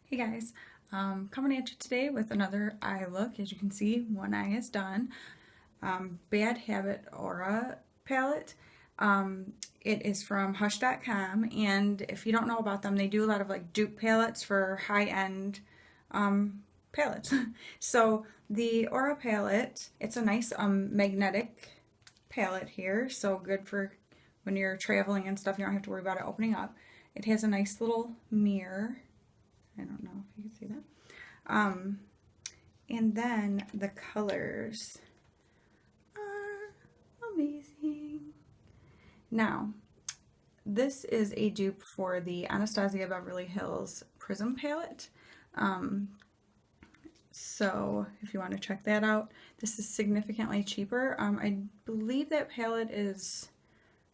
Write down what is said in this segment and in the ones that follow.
Hey guys, coming at you today with another eye look. As you can see, one eye is done. Bad Habit Aura palette. It is from Hush.com, and if you don't know about them, they do a lot of like dupe palettes for high-end palettes. So the Aura palette, it's a nice magnetic palette here, so good for when you're traveling and stuff. You don't have to worry about it opening up. It has a nice little mirror. I don't know if you can see that. And then the colors are amazing. Now, this is a dupe for the Anastasia Beverly Hills Prism palette. So if you want to check that out, this is significantly cheaper. I believe that palette is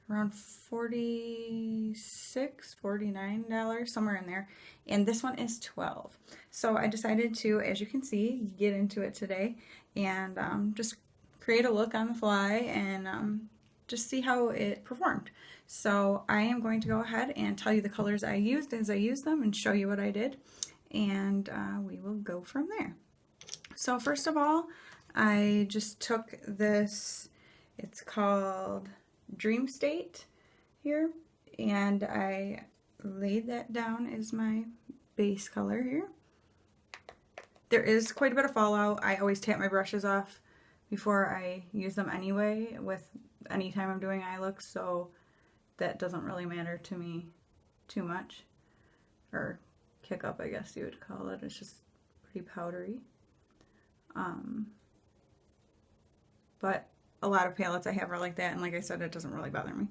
around $46, $49, somewhere in there. And this one is $12. So I decided to, as you can see, get into it today and just create a look on the fly and just see how it performed. So I am going to go ahead and tell you the colors I used as I used them and show you what I did. And we will go from there. So first of all, I just took this, it's called Dream State here, and I laid that down as my base color here. There is quite a bit of fallout. I always tap my brushes off before I use them anyway with anytime I'm doing eye looks, so that doesn't really matter to me too much, or kick up I guess you would call it. It's just pretty powdery. But a lot of palettes I have are like that, and like I said, it doesn't really bother me.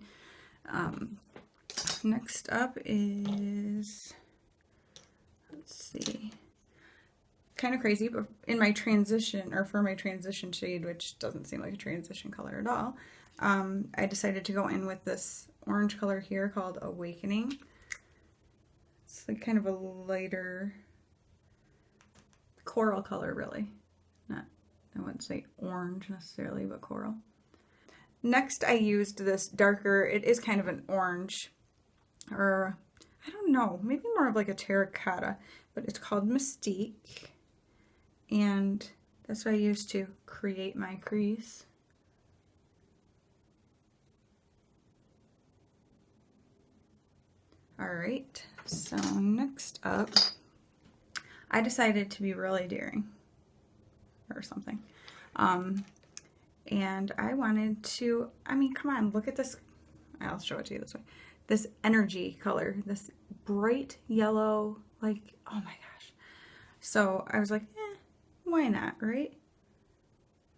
Next up is, let's see, kind of crazy, but in my transition, or for my transition shade, which doesn't seem like a transition color at all, I decided to go in with this orange color here called Awakening. It's like kind of a lighter coral color, really. Not, I wouldn't say orange necessarily, but coral. Next, I used this darker, it is kind of an orange, or I don't know, maybe more of like a terracotta, but it's called Mystique. And that's what I used to create my crease. Alright, so next up, I decided to be really daring, or something. And I wanted to, I mean, come on, look at this. I'll show it to you this way. This energy color, this bright yellow, like, oh my gosh. So I was like, why not, right?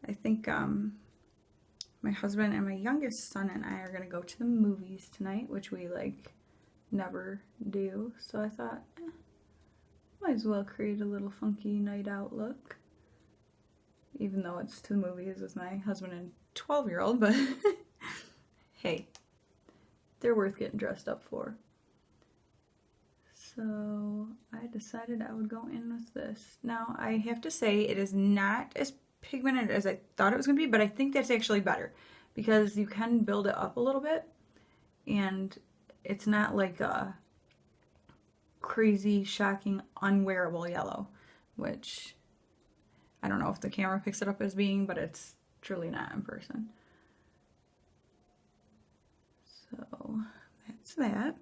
I think my husband and my youngest son and I are going to go to the movies tonight, which we, like, never do. So I thought, might as well create a little funky night out look. Even though it's to the movies with my husband and 12-year-old, but hey, they're worth getting dressed up for. So I decided I would go in with this. Now I have to say it is not as pigmented as I thought it was going to be, but I think that's actually better because you can build it up a little bit and it's not like a crazy, shocking, unwearable yellow, which I don't know if the camera picks it up as being, but it's truly not in person. So that's that.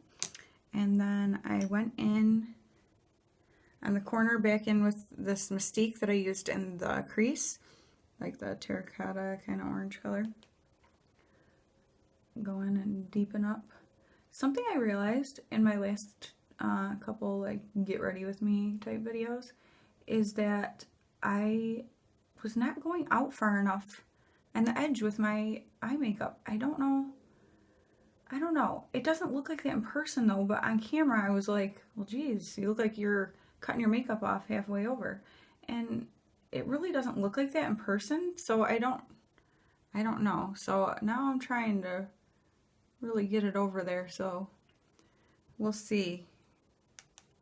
And then I went in on the corner back in with this Mystique that I used in the crease, like the terracotta kind of orange color. Go in and deepen up. Something I realized in my last couple like get ready with me type videos is that I was not going out far enough and the edge with my eye makeup. I don't know. It doesn't look like that in person though, but on camera I was like, well geez, you look like you're cutting your makeup off halfway over. And it really doesn't look like that in person, so I don't know. So now I'm trying to really get it over there, so we'll see.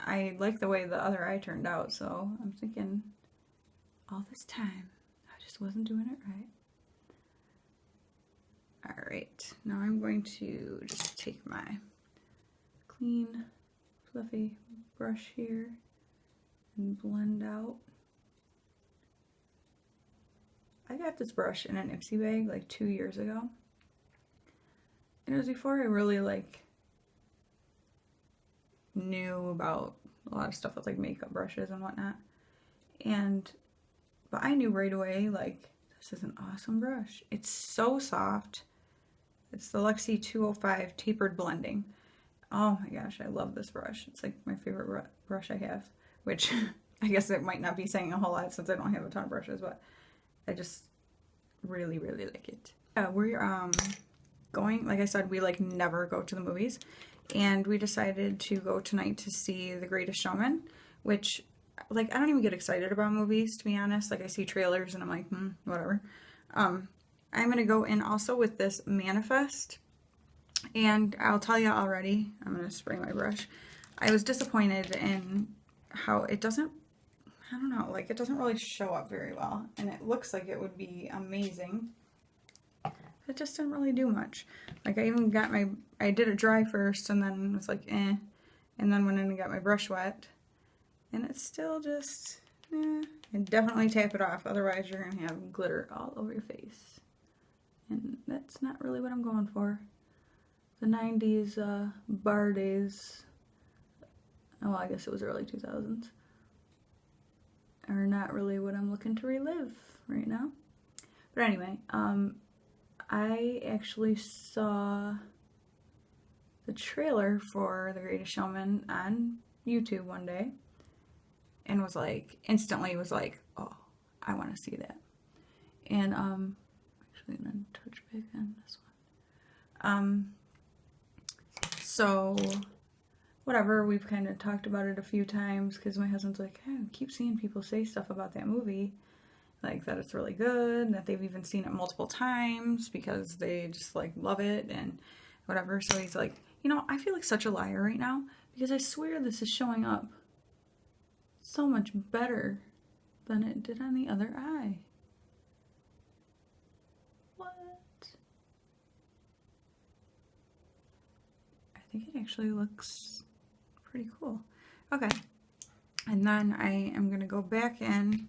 I like the way the other eye turned out, so I'm thinking all this time I just wasn't doing it right. Alright, now I'm going to just take my clean, fluffy brush here and blend out. I got this brush in an Ipsy bag like 2 years ago. And it was before I really like knew about a lot of stuff with like makeup brushes and whatnot. But I knew right away, like, this is an awesome brush. It's so soft. It's the Lexi 205 Tapered Blending. Oh my gosh, I love this brush. It's like my favorite brush I have, which I guess it might not be saying a whole lot since I don't have a ton of brushes, but I just really, really like it. We're going, like I said, we like never go to the movies, and we decided to go tonight to see The Greatest Showman, which, like, I don't even get excited about movies, to be honest. Like, I see trailers and I'm like, whatever. I'm gonna go in also with this Manifest, and I'll tell you already, I'm gonna spray my brush. I was disappointed in how it doesn't, I don't know, like, it doesn't really show up very well, and it looks like it would be amazing. It just didn't really do much. Like, I even got I did it dry first, and then was like, eh, and then went in and got my brush wet, and it's still just, eh. And definitely tap it off, otherwise you're gonna have glitter all over your face, and that's not really what I'm going for. The 90s bar days, oh, I guess it was early 2000s, are not really what I'm looking to relive right now. But anyway, I actually saw the trailer for The Greatest Showman on YouTube one day, and was like, instantly was like, oh, I want to see that. And actually I'm gonna touch back on this one. So whatever, we've kind of talked about it a few times because my husband's like, hey, I keep seeing people say stuff about that movie, like that it's really good, that they've even seen it multiple times because they just like love it and whatever. So he's like, you know, I feel like such a liar right now because I swear this is showing up so much better than it did on the other eye. What? I think it actually looks pretty cool. Okay, and then I am gonna go back in,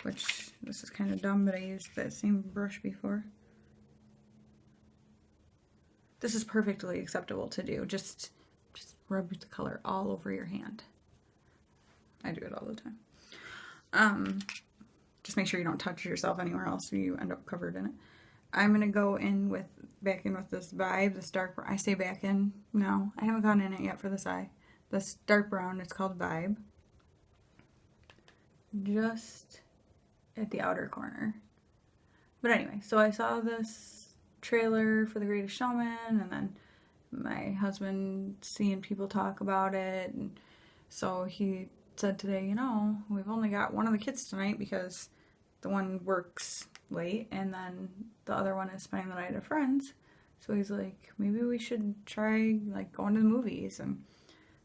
which this is kind of dumb, but I used that same brush before. This is perfectly acceptable to do. Just rub the color all over your hand. I do it all the time. Just make sure you don't touch yourself anywhere else or you end up covered in it. I'm gonna go back in with this Vibe, this dark brown. I say back in, no, I haven't gone in it yet for this eye. This dark brown, it's called Vibe. Just at the outer corner. But anyway, so I saw this trailer for The Greatest Showman, and then my husband seeing people talk about it, and so he said today, you know, we've only got one of the kids tonight because the one works late and then the other one is spending the night at friends. So he's like, maybe we should try like going to the movies. And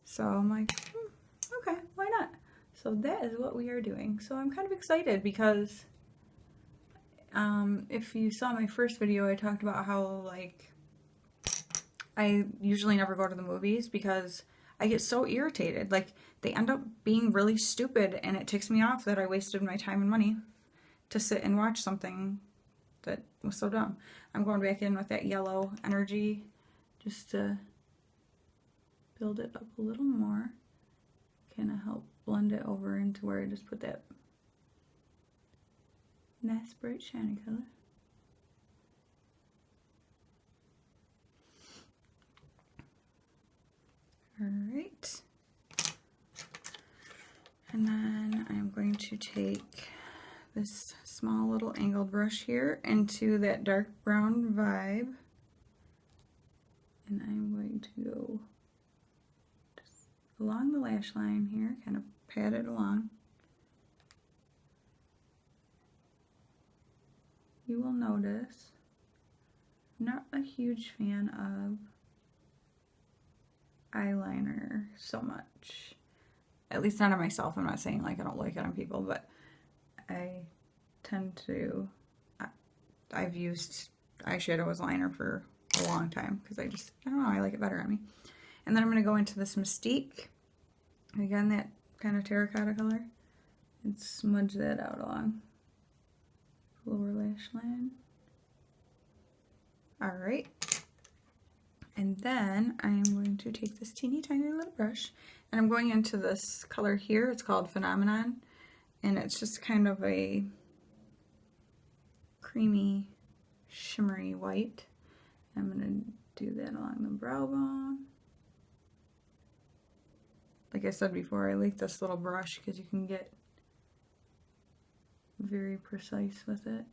so I'm like, okay, why not? So that is what we are doing. So I'm kind of excited because if you saw my first video, I talked about how like I usually never go to the movies because I get so irritated. Like, they end up being really stupid, and it ticks me off that I wasted my time and money to sit and watch something that was so dumb. I'm going back in with that yellow energy just to build it up a little more. Kind of help blend it over into where I just put that nice bright shiny color. Alright, and then I'm going to take this small little angled brush here into that dark brown Vibe, and I'm going to go just along the lash line here, kind of pat it along. You will notice I'm not a huge fan of eyeliner so much, at least not on myself. I'm not saying like I don't like it on people, but I tend to, I've used eyeshadow as liner for a long time because I don't know, I like it better on me. And then I'm going to go into this Mystique, again that kind of terracotta color, and smudge that out along the lower lash line. Alright, and then I'm going to take this teeny tiny little brush, and I'm going into this color here. It's called Phenomenon, and it's just kind of a creamy, shimmery white. I'm going to do that along the brow bone. Like I said before, I like this little brush because you can get very precise with it.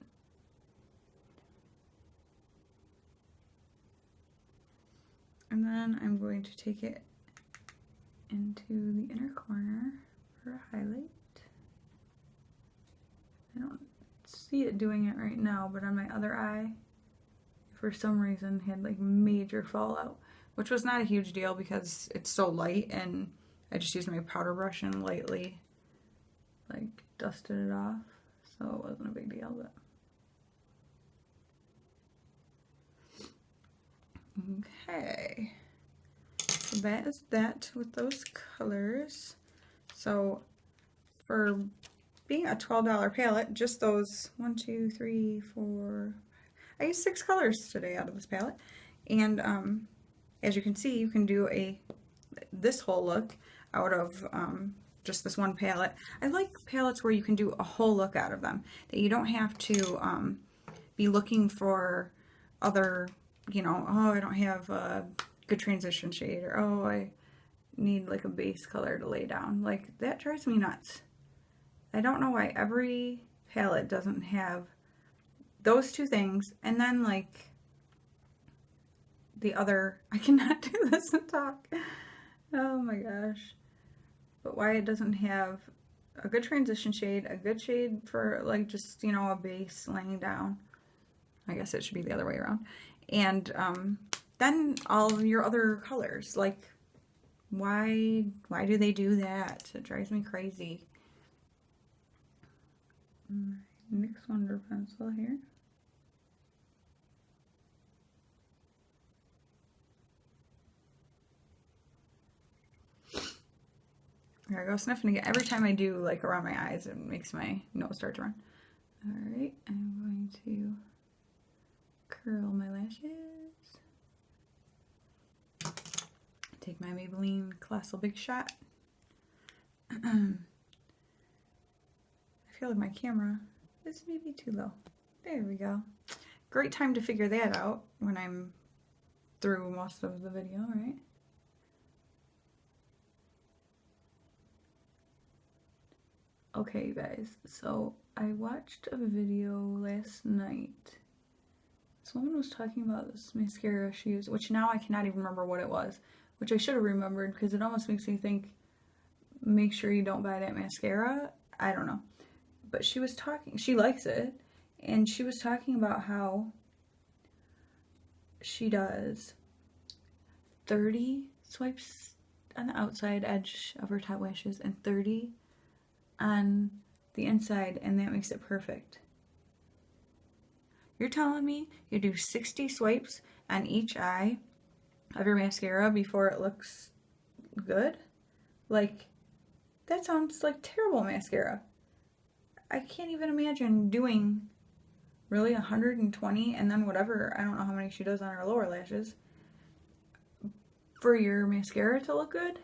And then I'm going to take it into the inner corner for a highlight. I don't see it doing it right now, but on my other eye, for some reason, had like major fallout, which was not a huge deal because it's so light, and I just used my powder brush and lightly like dusted it off, so it wasn't a big deal. But okay, so that is that with those colors. So for being a $12 palette, just those 1, 2, 3, 4, I used 6 colors today out of this palette. And as you can see, you can do this whole look out of just this one palette. I like palettes where you can do a whole look out of them, that you don't have to be looking for other, you know, oh, I don't have a good transition shade, or oh, I need like a base color to lay down. Like, that drives me nuts. I don't know why every palette doesn't have those two things, and then like the other, I cannot do this and talk. Oh my gosh. But why it doesn't have a good transition shade, a good shade for like just, you know, a base laying down. I guess it should be the other way around. And then all of your other colors, like why do they do that? It drives me crazy. NYX Wonder pencil here. There I go, sniffing again. Every time I do like around my eyes, it makes my nose start to run. Alright, I'm going to curl my lashes. Take my Maybelline Colossal Big Shot. I feel like my camera is maybe too low. There we go. Great time to figure that out when I'm through most of the video, right? Okay, you guys, so I watched a video last night. This woman was talking about this mascara she used, which now I cannot even remember what it was, which I should have remembered because it almost makes me think, make sure you don't buy that mascara. I don't know. But she was talking, she likes it, and she was talking about how she does 30 swipes on the outside edge of her top lashes and 30 on the inside, and that makes it perfect. You're telling me you do 60 swipes on each eye of your mascara before it looks good? Like, that sounds like terrible mascara. I can't even imagine doing really 120 and then whatever, I don't know how many she does on her lower lashes, for your mascara to look good.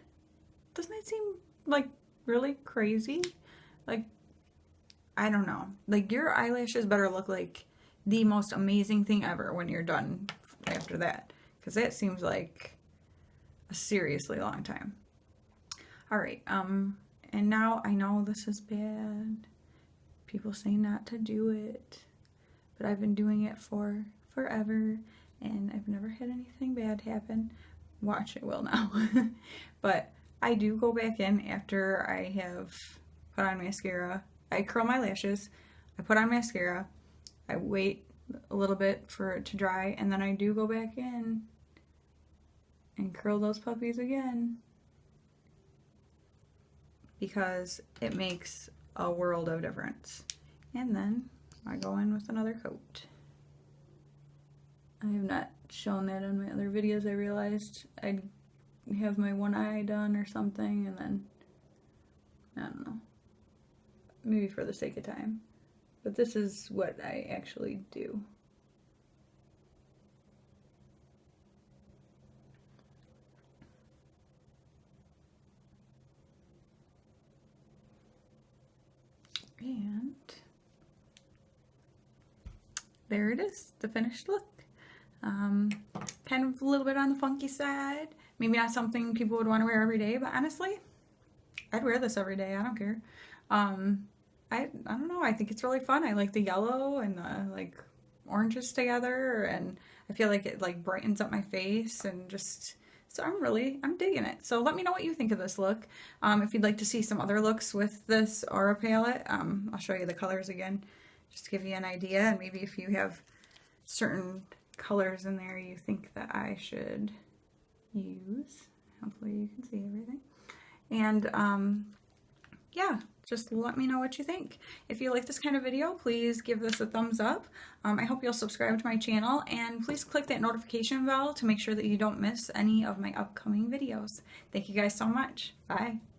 Doesn't it seem like really crazy? Like, I don't know. Like, your eyelashes better look like the most amazing thing ever when you're done after that, because that seems like a seriously long time. Alright, and now I know this is bad. People say not to do it, but I've been doing it for forever, and I've never had anything bad happen. Watch, it will now. But I do go back in after I have put on mascara. I curl my lashes, I put on mascara, I wait a little bit for it to dry, and then I do go back in and curl those puppies again, because it makes a world of difference. And then I go in with another coat. I have not shown that in my other videos. I realized I'd have my one eye done or something, and then I don't know. Maybe for the sake of time. But this is what I actually do. And there it is, the finished look. Kind of a little bit on the funky side. Maybe not something people would want to wear every day, but honestly, I'd wear this every day. I don't care. I don't know. I think it's really fun. I like the yellow and the like oranges together, and I feel like it like brightens up my face and just. So I'm digging it. So let me know what you think of this look. If you'd like to see some other looks with this Aura palette, I'll show you the colors again, just to give you an idea. And maybe if you have certain colors in there you think that I should use. Hopefully you can see everything. And yeah, just let me know what you think. If you like this kind of video, please give this a thumbs up. I hope you'll subscribe to my channel, and please click that notification bell to make sure that you don't miss any of my upcoming videos. Thank you guys so much. Bye.